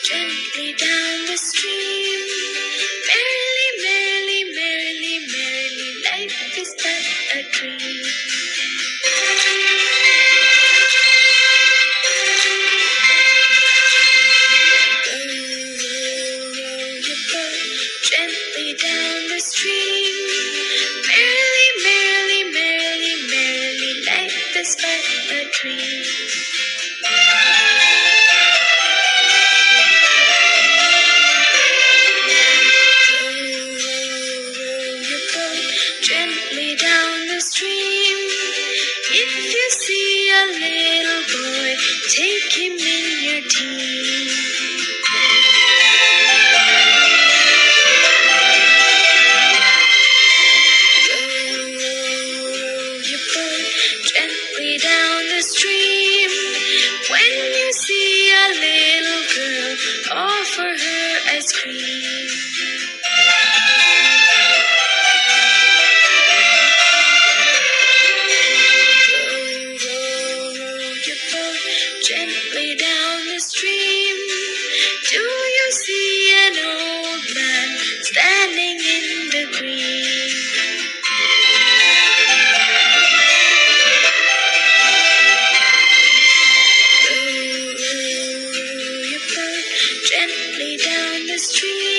Gently down the stream, merrily, merrily, merrily, merrily, life is but a dream. Row your boat gently down the stream, merrily, merrily, merrily, merrily, life is but a dream. Gently down the stream. If you see a little boy, take him in your team. Row your boat gently down the stream. When you see a little girl, offer her ice cream. Gently down the stream, do you see an old man standing in the green? Row your boat gently down the stream.